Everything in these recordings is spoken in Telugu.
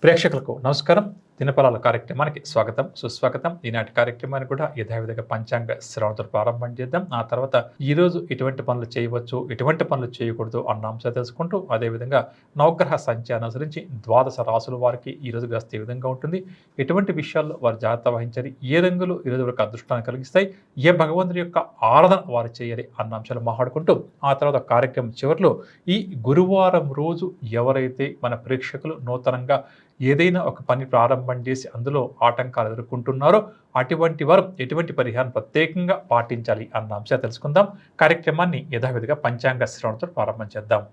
ప్రేక్షకులకు నమస్కారం. దినఫలాల కార్యక్రమానికి స్వాగతం, సుస్వాగతం. ఈనాటి కార్యక్రమాన్ని కూడా యథావిధిగా పంచాంగ శ్రవణతో ప్రారంభం చేద్దాం. ఆ తర్వాత ఈరోజు ఎటువంటి పనులు చేయవచ్చు, ఎటువంటి పనులు చేయకూడదు అన్న అంశాలు తెలుసుకుంటూ, అదేవిధంగా నవగ్రహ సంచారం అనుసరించి ద్వాదశ రాసుల వారికి ఈరోజు కాస్త ఏ విధంగా ఉంటుంది, ఎటువంటి విషయాల్లో వారు జాగ్రత్త వహించాలి, ఏ రంగులు ఈరోజు వరకు అదృష్టాన్ని కలిగిస్తాయి, ఏ భగవంతుడి యొక్క ఆరాధన వారు చేయాలి అన్న అంశాలు మాట్లాడుకుంటూ, ఆ తర్వాత కార్యక్రమం చివరిలో ఈ గురువారం రోజు ఎవరైతే మన ప్రేక్షకులు నూతనంగా ఏదైనా ఒక పని ప్రారంభం చేసి అందులో ఆటంకాలు ఎదుర్కొంటున్నారో అటువంటి వారు ఎటువంటి పరిహారం ప్రత్యేకంగా పాటించాలి అన్న అంశాలు తెలుసుకుందాం. కార్యక్రమాన్ని యథావిధిగా పంచాంగ శ్రవణతో ప్రారంభం చేద్దాం.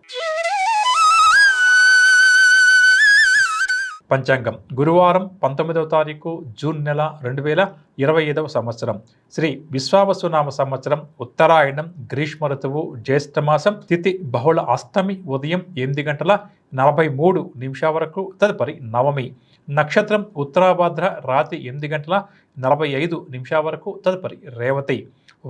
పంచాంగం గురువారం 19వ తారీఖు జూన్ నెల 2025 సంవత్సరం శ్రీ విశ్వావసునామ సంవత్సరం ఉత్తరాయణం గ్రీష్మ ఋతువు జ్యేష్ఠమాసం తిథి బహుళ అష్టమి ఉదయం 8:43 వరకు తదుపరి నవమి నక్షత్రం ఉత్తరాభాద్ర రాత్రి 8:45 వరకు తదుపరి రేవతి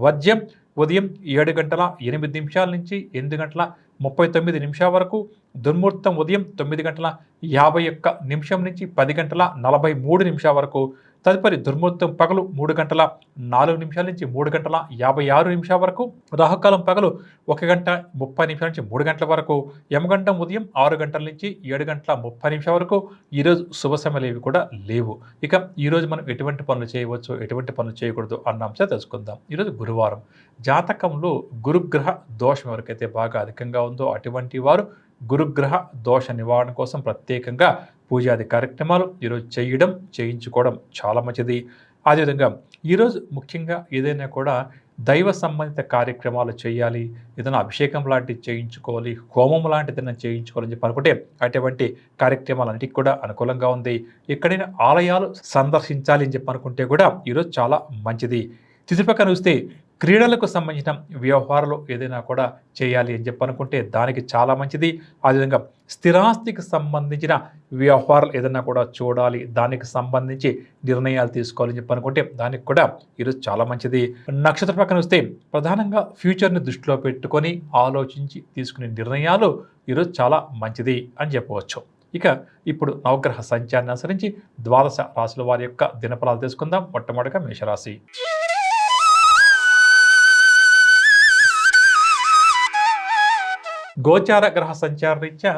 వర్జ్యం ఉదయం 7:08 నుంచి 8:39 వరకు దుర్ముహూర్తం ఉదయం 9:51 నుంచి 10:43 వరకు తదుపరి దుర్ముహూర్తం పగలు 3:04 నుంచి 3:56 వరకు రాహుకాలం పగలు 1:30 నుంచి 3 గంటల వరకు యమగండం ఉదయం 6 గంటల నుంచి 7:30 వరకు ఈరోజు శుభ సమయాలు ఏవి కూడా లేవు. ఇక ఈరోజు మనం ఎటువంటి పనులు చేయవచ్చు, ఎటువంటి పనులు చేయకూడదు అన్న అంశాలు తెలుసుకుందాం. ఈరోజు గురువారం జాతకంలో గురుగ్రహ దోషం ఎవరికైతే బాగా అధికంగా ఉందో అటువంటి వారు గురుగ్రహ దోష నివారణ కోసం ప్రత్యేకంగా పూజాది కార్యక్రమాలు ఈరోజు చేయించుకోవడం చాలా మంచిది. అదేవిధంగా ఈరోజు ముఖ్యంగా ఏదైనా కూడా దైవ సంబంధిత కార్యక్రమాలు చేయాలి, ఏదైనా అభిషేకం లాంటివి చేయించుకోవాలి, హోమం లాంటిది ఏదైనా చేయించుకోవాలని చెప్పి అనుకుంటే అటువంటి కార్యక్రమాలన్నిటికీ కూడా అనుకూలంగా ఉంది. ఎక్కడైనా ఆలయాలు సందర్శించాలి అని చెప్పి అనుకుంటే కూడా ఈరోజు చాలా మంచిది. తిథి పక్కన చూస్తే క్రీడలకు సంబంధించిన వ్యవహారాలు ఏదైనా కూడా చేయాలి అని చెప్పి అనుకుంటే దానికి చాలా మంచిది. అదేవిధంగా స్థిరాస్తికి సంబంధించిన వ్యవహారాలు ఏదైనా కూడా చూడాలి, దానికి సంబంధించి నిర్ణయాలు తీసుకోవాలని చెప్పి అనుకుంటే దానికి కూడా ఈరోజు చాలా మంచిది. నక్షత్ర ప్రకారం వస్తే ప్రధానంగా ఫ్యూచర్ని దృష్టిలో పెట్టుకొని ఆలోచించి తీసుకునే నిర్ణయాలు ఈరోజు చాలా మంచిది అని చెప్పవచ్చు. ఇక ఇప్పుడు నవగ్రహ సంచారాన్ని అనుసరించి ద్వాదశ రాశుల వారి యొక్క దినఫలాలు తెలుసుకుందాం. మొట్టమొదటిగా మేషరాశి. గోచార గ్రహ సంచార రీత్యా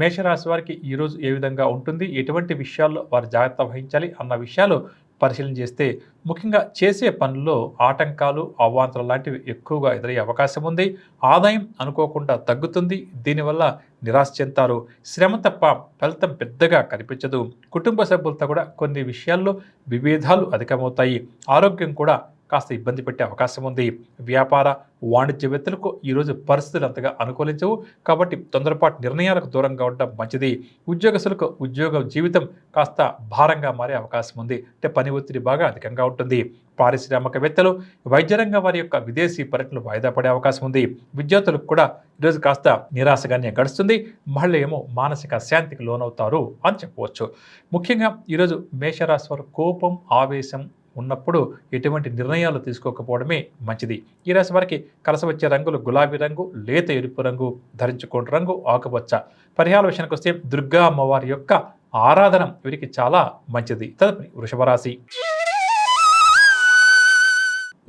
మేషరాశి వారికి ఈరోజు ఏ విధంగా ఉంటుంది, ఎటువంటి విషయాల్లో వారు జాగ్రత్త వహించాలి అన్న విషయాలు పరిశీలన చేస్తే ముఖ్యంగా చేసే పనుల్లో ఆటంకాలు అవాంతరాలు లాంటివి ఎక్కువగా ఎదురయ్యే అవకాశం ఉంది. ఆదాయం అనుకోకుండా తగ్గుతుంది, దీనివల్ల నిరాశ చెందుతారు. శ్రమ తప్ప ఫలితం పెద్దగా కనిపించదు. కుటుంబ సభ్యులతో కూడా కొన్ని విషయాల్లో విభేదాలు అధికమవుతాయి. ఆరోగ్యం కూడా కాస్త ఇబ్బంది పెట్టే అవకాశం ఉంది. వ్యాపార వాణిజ్యవేత్తలకు ఈరోజు పరిస్థితులు అంతగా అనుకూలించవు, కాబట్టి తొందరపాటు నిర్ణయాలకు దూరంగా ఉండడం మంచిది. ఉద్యోగస్తులకు ఉద్యోగ జీవితం కాస్త భారంగా మారే అవకాశం ఉంది, అంటే పని ఒత్తిడి బాగా అధికంగా ఉంటుంది. పారిశ్రామికవేత్తలు వైద్యరంగ వారి యొక్క విదేశీ పర్యటనలు వాయిదా పడే అవకాశం ఉంది. విద్యార్థులకు కూడా ఈరోజు కాస్త నిరాశగానే గడుస్తుంది. మహిళలు ఏమో మానసిక శాంతికి లోనవుతారు అని చెప్పవచ్చు. ముఖ్యంగా ఈరోజు మేషరాశి వారు కోపం ఆవేశం ఉన్నప్పుడు ఎటువంటి నిర్ణయాలు తీసుకోకపోవడమే మంచిది. ఈ రాశి వారికి కలిసి వచ్చే రంగులు గులాబీ రంగు, లేత ఎరుపు రంగు, ధరించుకోండి రంగు ఆకుపచ్చ. పరిహార విషయానికి వస్తే దుర్గా అమ్మవారి యొక్క ఆరాధన వీరికి చాలా మంచిది. తదుపరి వృషభ రాశి.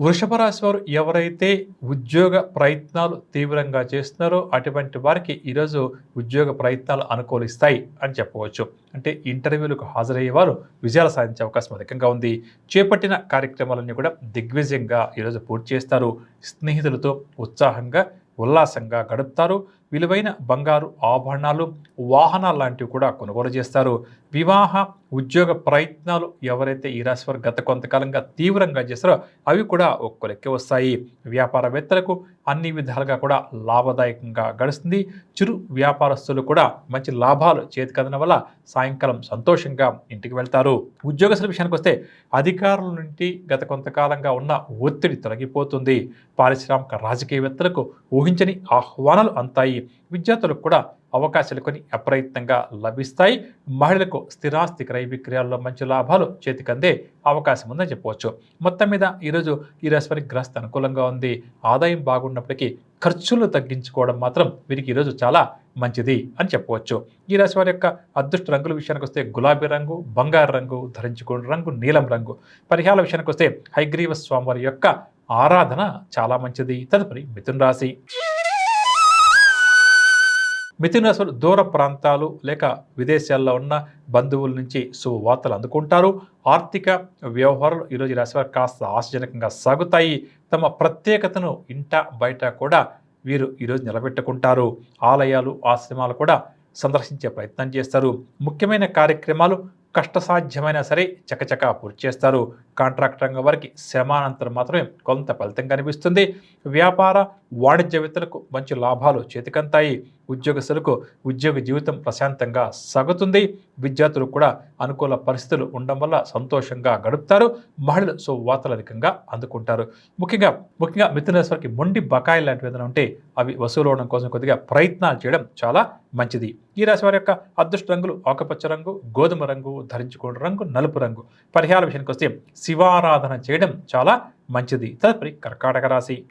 వృషభ రాశి వారు ఎవరైతే ఉద్యోగ ప్రయత్నాలు తీవ్రంగా చేస్తున్నారో అటువంటి వారికి ఈరోజు ఉద్యోగ ప్రయత్నాలు అనుకూలిస్తాయి అని చెప్పవచ్చు. అంటే ఇంటర్వ్యూలకు హాజరయ్యే వారు విజయాలు సాధించే అవకాశం అధికంగా ఉంది. చేపట్టిన కార్యక్రమాలన్నీ కూడా దిగ్విజయంగా ఈరోజు పూర్తి చేస్తారు. స్నేహితులతో ఉత్సాహంగా ఉల్లాసంగా గడుపుతారు. విలువైన బంగారు ఆభరణాలు, వాహనాలు లాంటివి కూడా కొనుగోలు చేస్తారు. వివాహ ఉద్యోగ ప్రయత్నాలు ఎవరైతే ఈ రాశి వారు గత కొంతకాలంగా తీవ్రంగా చేస్తారో అవి కూడా ఒక్కో లెక్క వస్తాయి. వ్యాపారవేత్తలకు అన్ని విధాలుగా కూడా లాభదాయకంగా గడుస్తుంది. చిరు వ్యాపారస్తులు కూడా మంచి లాభాలు చేతికందడం వల్ల సాయంకాలం సంతోషంగా ఇంటికి వెళ్తారు. ఉద్యోగస్తుల విషయానికి వస్తే అధికారుల నుండి గత కొంతకాలంగా ఉన్న ఒత్తిడి తొలగిపోతుంది. పారిశ్రామిక రాజకీయవేత్తలకు ఊహించని ఆహ్వానాలు అంతాయి. విద్యార్థులకు కూడా అవకాశాలు కొన్ని అప్రయత్నంగా లభిస్తాయి. మహిళలకు స్థిరాస్తి క్రయ విక్రయాల్లో మంచి లాభాలు చేతికందే అవకాశం ఉందని చెప్పవచ్చు. మొత్తం మీద ఈరోజు ఈ రాశి వారికి గ్రస్త అనుకూలంగా ఉంది. ఆదాయం బాగున్నప్పటికీ ఖర్చులు తగ్గించుకోవడం మాత్రం వీరికి ఈరోజు చాలా మంచిది అని చెప్పవచ్చు. ఈ రాశి వారి యొక్క అదృష్ట రంగుల విషయానికి వస్తే గులాబీ రంగు, బంగారు రంగు, ధరించుకున్న రంగు నీలం రంగు. పరిహారాల విషయానికి వస్తే హయగ్రీవ స్వామివారి యొక్క ఆరాధన చాలా మంచిది. తదుపరి మిథున రాశి. మిథున రాశి వారు దూర ప్రాంతాలు లేక విదేశాల్లో ఉన్న బంధువుల నుంచి శుభవార్తలు అందుకుంటారు. ఆర్థిక వ్యవహారాలు ఈరోజు ఈ రాశి వారు కాస్త ఆశాజనకంగా సాగుతాయి. తమ ప్రత్యేకతను ఇంట బయట కూడా వీరు ఈరోజు నిలబెట్టుకుంటారు. ఆలయాలు, ఆశ్రమాలు కూడా సందర్శించే ప్రయత్నం చేస్తారు. ముఖ్యమైన కార్యక్రమాలు కష్టసాధ్యమైనా సరే చకచకా పూర్తి చేస్తారు. కాంట్రాక్ట్ రంగం వారికి శ్రమానంతరం మాత్రమే కొంత ఫలితం కనిపిస్తుంది. వ్యాపార వాణిజ్యవేత్తలకు మంచి లాభాలు చేతికంతాయి. ఉద్యోగస్తులకు ఉద్యోగ జీవితం ప్రశాంతంగా సాగుతుంది. విద్యార్థులకు కూడా అనుకూల పరిస్థితులు ఉండడం వల్ల సంతోషంగా గడుపుతారు. మహిళలు శుభవార్తలు అధికంగా అందుకుంటారు. ముఖ్యంగా మిథున రాశి వారికి మొండి బకాయిలు లాంటివి ఏదైనా ఉంటే అవి వసూలు అవడం కోసం కొద్దిగా ప్రయత్నాలు చేయడం చాలా మంచిది. ఈ రాశి వారి యొక్క అదృష్ట రంగులు ఆకుపచ్చ రంగు, గోధుమ రంగు, ధరించుకున్న రంగు నలుపు రంగు. పరిహార విషయానికి వస్తే శివారాధన చేయడం చాలా మంచిది. తదుపరి కర్కాటక రాశి.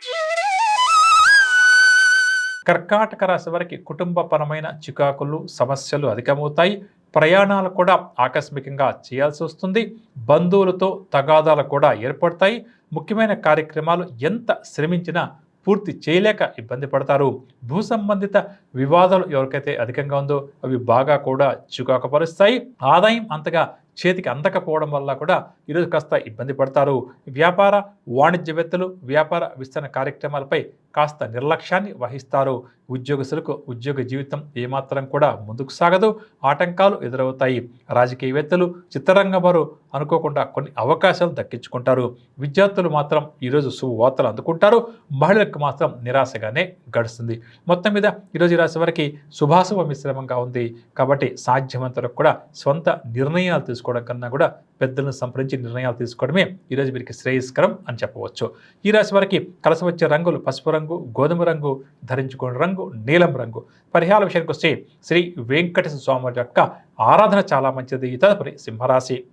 కర్కాటక రాశి వారికి కుటుంబపరమైన చికాకులు, సమస్యలు అధికమవుతాయి. ప్రయాణాలు కూడా ఆకస్మికంగా చేయాల్సి వస్తుంది. బంధువులతో తగాదాలు కూడా ఏర్పడతాయి. ముఖ్యమైన కార్యక్రమాలు ఎంత శ్రమించినా పూర్తి చేయలేక ఇబ్బంది పడతారు. భూ సంబంధిత వివాదాలు ఎవరికైతే అధికంగా ఉందో అవి బాగా కూడా చికాకుపరుస్తాయి. ఆదాయం అంతగా చేతికి అందకపోవడం వల్ల కూడా ఈరోజు కాస్త ఇబ్బంది పడతారు. వ్యాపార వాణిజ్యవేత్తలు వ్యాపార విస్తరణ కార్యక్రమాలపై కాస్త నిర్లక్ష్యాన్ని వహిస్తారు. ఉద్యోగస్తులకు ఉద్యోగ జీవితం ఏమాత్రం కూడా ముందుకు సాగదు. ఆటంకాలు ఎదురవుతాయి. రాజకీయవేత్తలు, చిత్రరంగ వారు అనుకోకుండా కొన్ని అవకాశాలు దక్కించుకుంటారు. విద్యార్థులు మాత్రం ఈరోజు శుభవార్తలు అందుకుంటారు. మహిళలకు మాత్రం నిరాశగానే గడుస్తుంది. మొత్తం మీద ఈరోజు ఈ రాశి వారికి శుభాశుభ మిశ్రమంగా ఉంది. కాబట్టి సాధ్యమంతరకు కూడా స్వంత నిర్ణయాలు తీసుకోవడం కన్నా కూడా పెద్దలను సంప్రదించి నిర్ణయాలు తీసుకోవడమే ఈరోజు వీరికి శ్రేయస్కరం అని చెప్పవచ్చు. ఈ రాశి వారికి కలిసి వచ్చే రంగులు పసుపు రంగు, గోధుమ రంగు, ధరించుకున్న రంగు నీలం రంగు. పరిహార విషయానికి వస్తే శ్రీ వెంకటేశ్వర స్వామి యొక్క ఆరాధన చాలా మంచిది. తదుపరి సింహరాశి.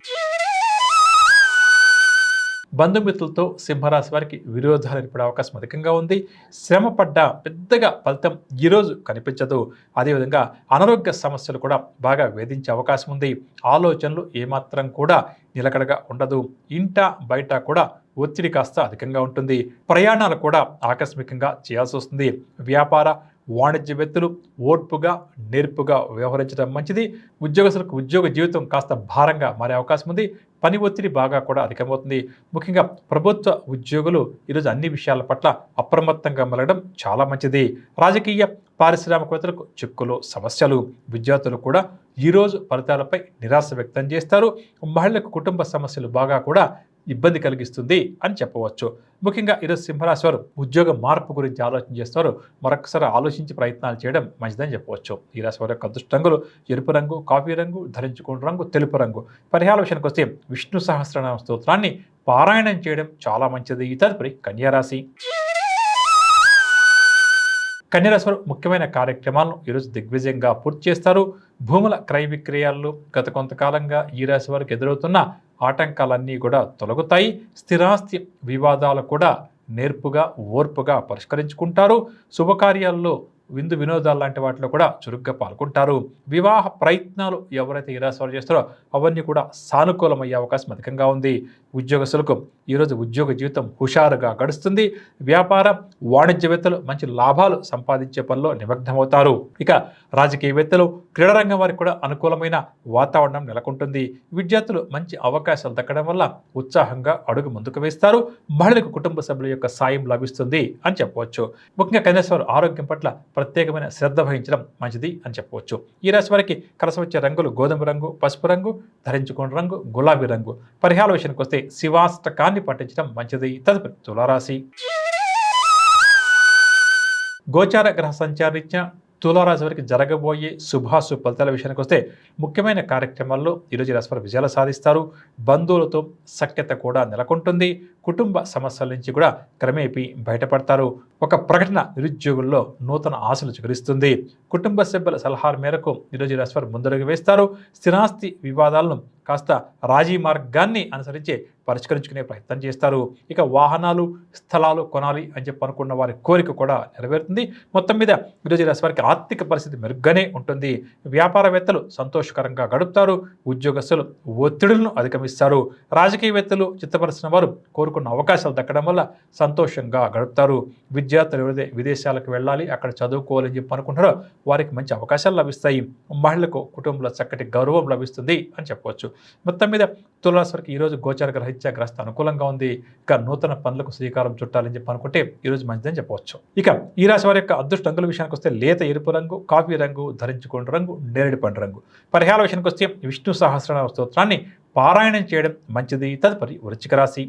బంధుమిత్రులతో సింహరాశి వారికి విరోధాలు ఏర్పడే అవకాశం అధికంగా ఉంది. శ్రమపడ్డ పెద్దగా ఫలితం ఈరోజు కనిపించదు. అదేవిధంగా అనారోగ్య సమస్యలు కూడా బాగా వేధించే అవకాశం ఉంది. ఆలోచనలు ఏమాత్రం కూడా నిలకడగా ఉండదు. ఇంట బయట కూడా ఒత్తిడి కాస్త అధికంగా ఉంటుంది. ప్రయాణాలు కూడా ఆకస్మికంగా చేయాల్సి వస్తుంది. వ్యాపార వాణిజ్యవేత్తలు ఓర్పుగా నేర్పుగా వ్యవహరించడం మంచిది. ఉద్యోగస్తులకు ఉద్యోగ జీవితం కాస్త భారంగా మారే అవకాశం ఉంది. పని ఒత్తిడి బాగా కూడా అధికమవుతుంది. ముఖ్యంగా ప్రభుత్వ ఉద్యోగులు ఈరోజు అన్ని విషయాల పట్ల అప్రమత్తంగా మెలగడం చాలా మంచిది. రాజకీయ పారిశ్రామికవేత్తలకు చిక్కులు, సమస్యలు. విద్యార్థులు కూడా ఈరోజు ఫలితాలపై నిరాశ వ్యక్తం చేస్తారు. మహిళలకు కుటుంబ సమస్యలు బాగా కూడా ఇబ్బంది కలిగిస్తుంది అని చెప్పవచ్చు. ముఖ్యంగా ఈరోజు సింహరాశి వారు ఉద్యోగ మార్పు గురించి ఆలోచన చేస్తారు. మరొకసారి ఆలోచించి ప్రయత్నాలు చేయడం మంచిదని చెప్పవచ్చు. ఈ రాశి వారి యొక్క అదృష్ట రంగులు ఎరుపు రంగు, కాఫీ రంగు, ధరించుకున్న రంగు తెలుపు రంగు. పరిహార విషయానికి వస్తే విష్ణు సహస్రనామ స్తోత్రాన్ని పారాయణం చేయడం చాలా మంచిది. తదుపరి కన్యారాశి. కన్యారాశి వారు ముఖ్యమైన కార్యక్రమాలను ఈరోజు దిగ్విజయంగా పూర్తి చేస్తారు. భూముల క్రయ విక్రయాల్లో గత కొంతకాలంగా ఈ రాశి వారికి ఎదురవుతున్న ఆటంకాలన్నీ కూడా తొలగుతాయి. స్థిరాస్తి వివాదాలు కూడా నేర్పుగా ఓర్పుగా పరిష్కరించుకుంటారు. శుభకార్యాల్లో విందు వినోదాలు లాంటి వాటిలో కూడా చురుగ్గా పాల్గొంటారు. వివాహ ప్రయత్నాలు ఎవరైతే ఈ రాశి వారు చేస్తారో అవన్నీ కూడా సానుకూలమయ్యే అవకాశం అధికంగా ఉంది. ఉద్యోగస్తులకు ఈరోజు ఉద్యోగ జీవితం హుషారుగా గడుస్తుంది. వ్యాపార వాణిజ్యవేత్తలు మంచి లాభాలు సంపాదించే పనిలో నిమగ్నమవుతారు. ఇక రాజకీయవేత్తలు, క్రీడారంగం వారికి కూడా అనుకూలమైన వాతావరణం నెలకొంటుంది. విద్యార్థులు మంచి అవకాశాలు దక్కడం వల్ల ఉత్సాహంగా అడుగు ముందుకు వేస్తారు. మహిళలకు కుటుంబ సభ్యుల యొక్క సాయం లభిస్తుంది అని చెప్పవచ్చు. ముఖ్యంగా కన్యారాశి వారు ఆరోగ్యం పట్ల ప్రత్యేకమైన శ్రద్ధ వహించడం మంచిది అని చెప్పవచ్చు. ఈ రాశి వారికి కలిసి వచ్చే రంగులు గోధుమ రంగు, పసుపు రంగు, ధరించుకున్న రంగు గులాబీ రంగు. పరిహార విషయానికి వస్తే శివాష్టకాన్ని పఠించడం మంచిది. తదుపరి తులారాశి. గోచార గ్రహ సంచారీత్యా తులారాశి వారికి జరగబోయే శుభాశుభ ఫలితాల విషయానికి వస్తే ముఖ్యమైన కార్యక్రమాల్లో ఈరోజు రాశి వారు విజయాలు సాధిస్తారు. బంధువులతో సఖ్యత కూడా నెలకొంటుంది. కుటుంబ సమస్యల నుంచి కూడా క్రమేపీ బయటపడతారు. ఒక ప్రకటన నిరుద్యోగుల్లో నూతన ఆశలు చిగురిస్తుంది. కుటుంబ సభ్యుల సలహాల మేరకు ఈరోజు ఈ రాశి వారు ముందడుగు వేస్తారు. స్థిరాస్తి వివాదాలను కాస్త రాజీ మార్గాన్ని అనుసరించి పరిష్కరించుకునే ప్రయత్నం చేస్తారు. ఇక వాహనాలు, స్థలాలు కొనాలి అని చెప్పి అనుకున్న వారి కోరిక కూడా నెరవేరుతుంది. మొత్తం మీద ఈరోజు రాశి వారికి ఆర్థిక పరిస్థితి మెరుగ్గానే ఉంటుంది. వ్యాపారవేత్తలు సంతోషకరంగా గడుపుతారు. ఉద్యోగస్తులు ఒత్తిడులను అధిగమిస్తారు. రాజకీయవేత్తలు, చిత్తపరిచిన వారు కోరుకున్న అవకాశాలు దక్కడం వల్ల సంతోషంగా గడుపుతారు. విద్యార్థులు ఎవరైతే విదేశాలకు వెళ్ళాలి, అక్కడ చదువుకోవాలని చెప్పి అనుకుంటారో వారికి మంచి అవకాశాలు లభిస్తాయి. మహిళలకు కుటుంబంలో చక్కటి గౌరవం లభిస్తుంది అని చెప్పవచ్చు. మొత్తం మీద తులారాశి వారికి ఈరోజు గోచార గ్రహిత్యా గ్రస్త అనుకూలంగా ఉంది. ఇక నూతన పనులకు శ్రీకారం చుట్టాలని చెప్పి అనుకుంటే ఈరోజు మంచిదని చెప్పవచ్చు. ఇక ఈ రాశి వారి యొక్క అదృష్ట రంగుల విషయానికి వస్తే లేత ఎరుపు రంగు, కాఫీ రంగు, ధరించుకున్న రంగు, నేరేడు పండు రంగు. పరిహార విషయానికి వస్తే విష్ణు సహస్రనామ స్తోత్రాన్ని పారాయణం చేయడం మంచిది. తదుపరి వృశ్చిక రాశి.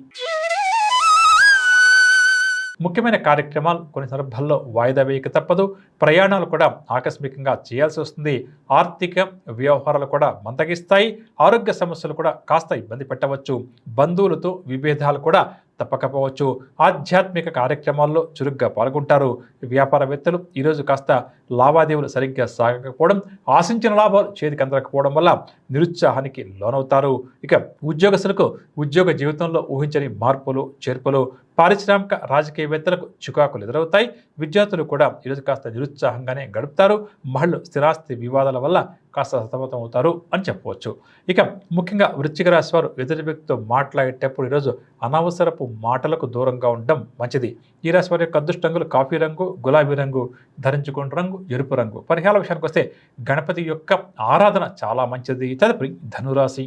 ముఖ్యమైన కార్యక్రమాలు కొన్ని సందర్భాల్లో వాయిదా వేయక తప్పదు. ప్రయాణాలు కూడా ఆకస్మికంగా చేయాల్సి వస్తుంది. ఆర్థిక వ్యవహారాలు కూడా మందగిస్తాయి. ఆరోగ్య సమస్యలు కూడా కాస్త ఇబ్బంది పెట్టవచ్చు. బంధువులతో విభేదాలు కూడా తప్పకపోవచ్చు. ఆధ్యాత్మిక కార్యక్రమాల్లో చురుగ్గా పాల్గొంటారు. వ్యాపారవేత్తలు ఈరోజు కాస్త లావాదేవీలు సరిగ్గా సాగకపోవడం, ఆశించిన లాభాలు చేతికి అందకపోవడం వల్ల నిరుత్సాహానికి లోనవుతారు. ఇక ఉద్యోగస్తులకు ఉద్యోగ జీవితంలో ఊహించని మార్పులు, చేర్పులు, పారిశ్రామిక రాజకీయవేత్తలకు చికాకులు ఎదురవుతాయి. విద్యార్థులు కూడా ఈరోజు కాస్త నిరుత్సాహంగానే గడుపుతారు. మహిళలు స్థిరాస్తి వివాదాల వల్ల కాస్త సతమతం అవుతారు అని చెప్పవచ్చు. ఇక ముఖ్యంగా వృశ్చిక రాశి వారు ఎదుటి వ్యక్తితో మాట్లాడేటప్పుడు ఈరోజు అనవసరపు మాటలకు దూరంగా ఉండడం మంచిది. ఈ రాశి వారి యొక్క అదృష్ట రంగులు కాఫీ రంగు, గులాబీ రంగు, ధరించుకున్న రంగు, ఎరుపు రంగు. పరిహార విషయానికి వస్తే గణపతి యొక్క ఆరాధన చాలా మంచిది. తదుపరి ధనురాశి.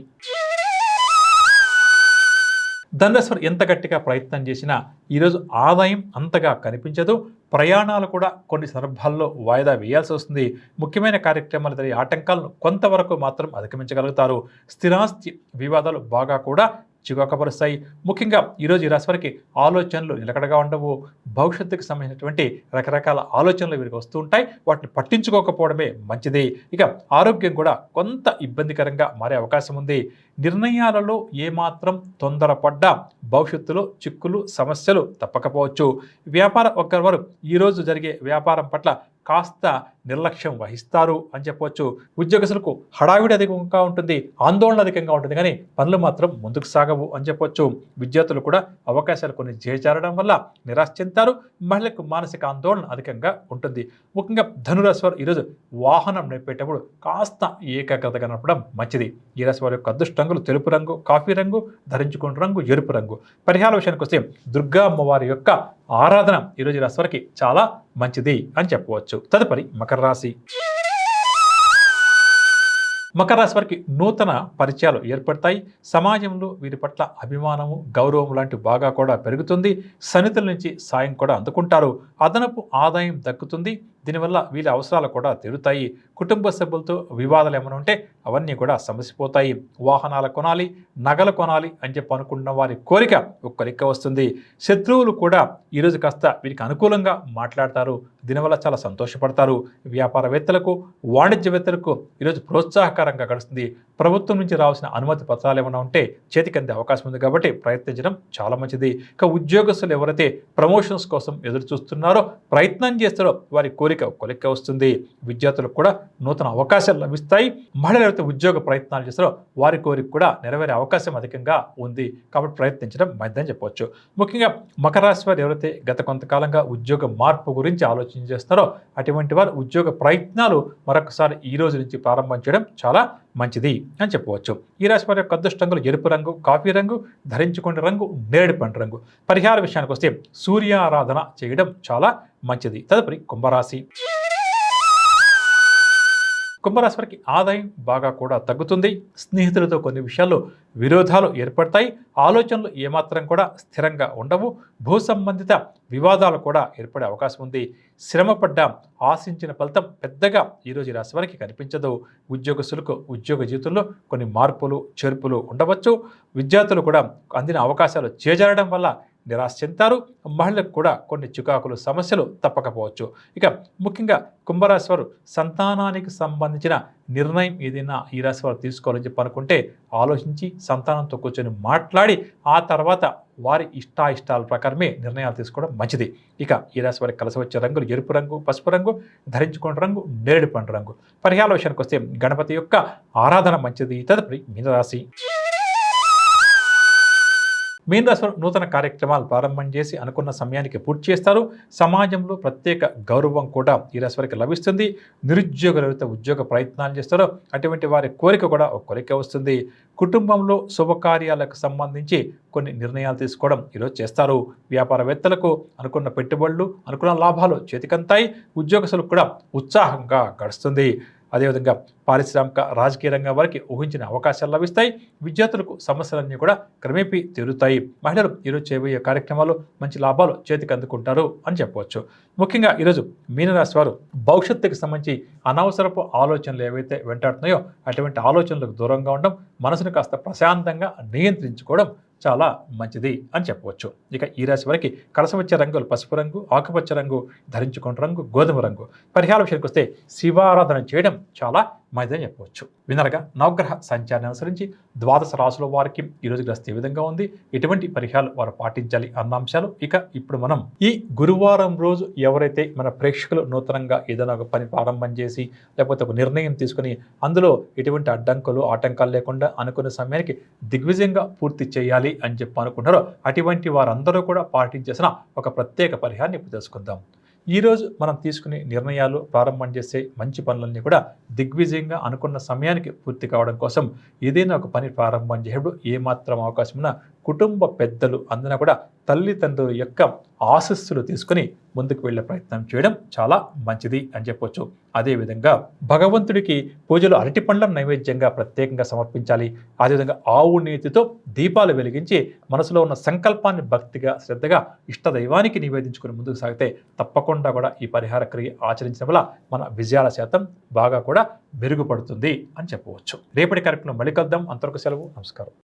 ధనురాశి వారు ఎంత గట్టిగా ప్రయత్నం చేసినా ఈరోజు ఆదాయం అంతగా కనిపించదు. ప్రయాణాలు కూడా కొన్ని సందర్భాల్లో వాయిదా వేయాల్సి వస్తుంది. ముఖ్యమైన కార్యక్రమాలు జరిగే ఆటంకాలను కొంతవరకు మాత్రం అధిగమించగలుగుతారు. స్థిరాస్తి వివాదాలు బాగా కూడా చికాకుపరుస్తాయి. ముఖ్యంగా ఈరోజు ఈ రాశి వారికి ఆలోచనలు నిలకడగా ఉండవు. భవిష్యత్తుకు సంబంధించినటువంటి రకరకాల ఆలోచనలు వీరికి వస్తూ ఉంటాయి. వాటిని పట్టించుకోకపోవడమే మంచిది. ఇక ఆరోగ్యం కూడా కొంత ఇబ్బందికరంగా మారే అవకాశం ఉంది. నిర్ణయాలలో ఏమాత్రం తొందరపడ్డా భవిష్యత్తులో చిక్కులు, సమస్యలు తప్పకపోవచ్చు. వ్యాపార వారు ఈరోజు జరిగే వ్యాపారం పట్ల కాస్త నిర్లక్ష్యం వహిస్తారు అని చెప్పవచ్చు. ఉద్యోగస్తులకు హడావిడి అధికంగా ఉంటుంది, ఆందోళన అధికంగా ఉంటుంది, కానీ పనులు మాత్రం ముందుకు సాగవు అని చెప్పవచ్చు. విద్యార్థులు కూడా అవకాశాలు కొన్ని చేజారడం వల్ల నిరాశ చెందుతారు. మహిళలకు మానసిక ఆందోళన అధికంగా ఉంటుంది. ముఖ్యంగా ధనురాశి వారు ఈరోజు వాహనం నడిపేటప్పుడు కాస్త ఏకాగ్రతగా నడపడం మంచిది. ఈ రాశి వారి యొక్క అదృష్ట రంగులు తెలుపు రంగు, కాఫీ రంగు, ధరించుకున్న రంగు, ఎరుపు రంగు. పరిహార విషయానికి వస్తే దుర్గా అమ్మవారి యొక్క ఆరాధన ఈరోజు రాశి వారికి చాలా మంచిది అని చెప్పవచ్చు. తదుపరి మకర రాశి. మకర రాశి వారికి నూతన పరిచయాలు ఏర్పడతాయి. సమాజంలో వీరి పట్ల అభిమానము, గౌరవం లాంటివి బాగా కూడా పెరుగుతుంది. సన్నిధుల నుంచి సాయం కూడా అందుకుంటారు. అదనపు ఆదాయం దక్కుతుంది. దీనివల్ల వీళ్ళ అవసరాలు కూడా తీరుతాయి. కుటుంబ సభ్యులతో వివాదాలు ఏమైనా ఉంటే అవన్నీ కూడా సమసిపోతాయి. వాహనాలు కొనాలి, నగలు కొనాలి అని చెప్పి అనుకున్న వారి కోరిక ఒక్క లెక్క వస్తుంది. శత్రువులు కూడా ఈరోజు కాస్త వీరికి అనుకూలంగా మాట్లాడతారు. దీనివల్ల చాలా సంతోషపడతారు. వ్యాపారవేత్తలకు, వాణిజ్యవేత్తలకు ఈరోజు ప్రోత్సాహకరంగా గడుస్తుంది. ప్రభుత్వం నుంచి రావాల్సిన అనుమతి పత్రాలు ఏమైనా ఉంటే చేతికి అందే అవకాశం ఉంది కాబట్టి ప్రయత్నించడం చాలా మంచిది. ఇక ఉద్యోగస్తులు ఎవరైతే ప్రమోషన్స్ కోసం ఎదురు చూస్తున్నారో, ప్రయత్నం చేస్తారో వారి కోరిక కొలిక్క వస్తుంది. విద్యార్థులకు కూడా నూతన అవకాశాలు లభిస్తాయి. మహిళలు ఎవరైతే ఉద్యోగ ప్రయత్నాలు చేస్తారో వారి కోరిక కూడా నెరవేరే అవకాశం అధికంగా ఉంది కాబట్టి ప్రయత్నించడం మంచిదని చెప్పవచ్చు. ముఖ్యంగా మకర రాశి వారు ఎవరైతే గత కొంతకాలంగా ఉద్యోగ మార్పు గురించి ఆలోచన చేస్తారో అటువంటి వారు ఉద్యోగ ప్రయత్నాలు మరొకసారి ఈ రోజు నుంచి ప్రారంభించడం చాలా మంచిది అని చెప్పవచ్చు. ఈ రాశి వారి యొక్క అదృష్ట రంగులు ఎరుపు రంగు, కాఫీ రంగు, ధరించుకున్న రంగు, నేరేడు పండు రంగు. పరిహార విషయానికి వస్తే సూర్యారాధన చేయడం చాలా మంచిది. తదుపరి కుంభరాశి. కుంభరాశి వారికి ఆదాయం బాగా కూడా తగ్గుతుంది. స్నేహితులతో కొన్ని విషయాల్లో విరోధాలు ఏర్పడతాయి. ఆలోచనలు ఏమాత్రం కూడా స్థిరంగా ఉండవు. భూ సంబంధిత వివాదాలు కూడా ఏర్పడే అవకాశం ఉంది. శ్రమపడ్డ ఆశించిన ఫలితం పెద్దగా ఈరోజు ఈ రాశి వారికి కనిపించదు. ఉద్యోగస్తులకు ఉద్యోగ జీవితంలో కొన్ని మార్పులు, చేర్పులు ఉండవచ్చు. విద్యార్థులు కూడా అందిన అవకాశాలు చేజారడం వల్ల నిరాశ చెందుతారు. మహిళలకు కూడా కొన్ని చికాకులు సమస్యలు తప్పకపోవచ్చు. ఇక ముఖ్యంగా కుంభరాశి వారు సంతానానికి సంబంధించిన నిర్ణయం ఏదైనా ఈ రాశి వారు తీసుకోవాలని చెప్పి అనుకుంటే ఆలోచించి సంతానంతో కూర్చొని మాట్లాడి ఆ తర్వాత వారి ఇష్టాయిష్టాల ప్రకారమే నిర్ణయాలు తీసుకోవడం మంచిది. ఇక ఈ రాశి వారికి కలిసి వచ్చే రంగులు ఎరుపు రంగు, పసుపు రంగు, ధరించుకునే రంగు నేరేడు పండు రంగు. పరిహారాల విషయానికి వస్తే గణపతి యొక్క ఆరాధన మంచిది. తదుపరి మీనరాశి. మీనరాశి వారు నూతన కార్యక్రమాలు ప్రారంభం చేసి అనుకున్న సమయానికి పూర్తి చేస్తారు. సమాజంలో ప్రత్యేక గౌరవం కూడా ఈ రాశి వారికి లభిస్తుంది. నిరుద్యోగులైతే ఉద్యోగ ప్రయత్నాలు చేస్తారో అటువంటి వారి కోరిక కూడా ఒక కోరిక వస్తుంది. కుటుంబంలో శుభకార్యాలకు సంబంధించి కొన్ని నిర్ణయాలు తీసుకోవడం ఈరోజు చేస్తారు. వ్యాపారవేత్తలకు అనుకున్న పెట్టుబడులు, అనుకున్న లాభాలు చేతికంతాయి. ఉద్యోగస్తులకు కూడా ఉత్సాహంగా గడుస్తుంది. అదేవిధంగా పారిశ్రామిక రాజకీయ రంగం వారికి ఊహించిన అవకాశాలు లభిస్తాయి. విద్యార్థులకు సమస్యలన్నీ కూడా క్రమేపీ తీరుతాయి. మహిళలు ఈరోజు చేయబోయే కార్యక్రమాలు మంచి లాభాలు చేతికి అందుకుంటారు అని చెప్పవచ్చు. ముఖ్యంగా ఈరోజు మీనరాశి వారు భవిష్యత్తుకు సంబంధించి అనవసరపు ఆలోచనలు ఏవైతే వెంటాడుతున్నాయో అటువంటి ఆలోచనలకు దూరంగా ఉండడం, మనసును కాస్త ప్రశాంతంగా నియంత్రించుకోవడం చాలా మంచిది అని చెప్పవచ్చు. ఇక ఈ రాశి వారికి కలిసి వచ్చే రంగులు పసుపు రంగు, ఆకుపచ్చ రంగు, ధరించుకున్న రంగు గోధుమ రంగు. పరిహార విషయానికి వస్తే శివారాధన చేయడం చాలా మంచిదని చెప్పవచ్చు. వినరగా నవగ్రహ సంచారాన్ని అనుసరించి ద్వాదశ రాశుల వారికి ఈరోజు గ్రస్త ఏ విధంగా ఉంది, ఎటువంటి పరిహారాలు వారు పాటించాలి అన్న అంశాలు ఇక ఇప్పుడు మనం ఈ గురువారం రోజు ఎవరైతే మన ప్రేక్షకులు నూతనంగా ఏదైనా ఒక పని ప్రారంభం చేసి లేకపోతే ఒక నిర్ణయం తీసుకుని అందులో ఎటువంటి అడ్డంకులు ఆటంకాలు లేకుండా అనుకున్న సమయానికి దిగ్విజయంగా పూర్తి చేయాలి అని చెప్పి అనుకుంటారో అటువంటి వారందరూ కూడా పాటించేసిన ఒక ప్రత్యేక పరిహారాన్ని ఇప్పుడు తెలుసుకుందాం. ఈరోజు మనం తీసుకునే నిర్ణయాలు ప్రారంభం చేసే మంచి పనులన్నీ కూడా దిగ్విజయంగా అనుకున్న సమయానికి పూర్తి కావడం కోసం ఏదైనా ఒక పని ప్రారంభం చేయడం ఏమాత్రం అవకాశం ఉన్నా కుటుంబ పెద్దలు అందరూ కూడా తల్లిదండ్రుల యొక్క ఆశీస్సులు తీసుకుని ముందుకు వెళ్ళే ప్రయత్నం చేయడం చాలా మంచిది అని చెప్పొచ్చు. అదేవిధంగా భగవంతుడికి పూజలు అరటి పండ్లను నైవేద్యంగా ప్రత్యేకంగా సమర్పించాలి. అదేవిధంగా ఆవు నేతితో దీపాలు వెలిగించి మనసులో ఉన్న సంకల్పాన్ని భక్తిగా శ్రద్ధగా ఇష్టదైవానికి నివేదించుకుని ముందుకు సాగితే తప్పకుండా కూడా ఈ పరిహార క్రియ ఆచరించడం వల్ల మన విజయాల శాతం బాగా కూడా మెరుగుపడుతుంది అని చెప్పవచ్చు. రేపటి కార్యక్రమం మళ్ళీ కలుద్దాం. అంతవరకు సెలవు. నమస్కారం.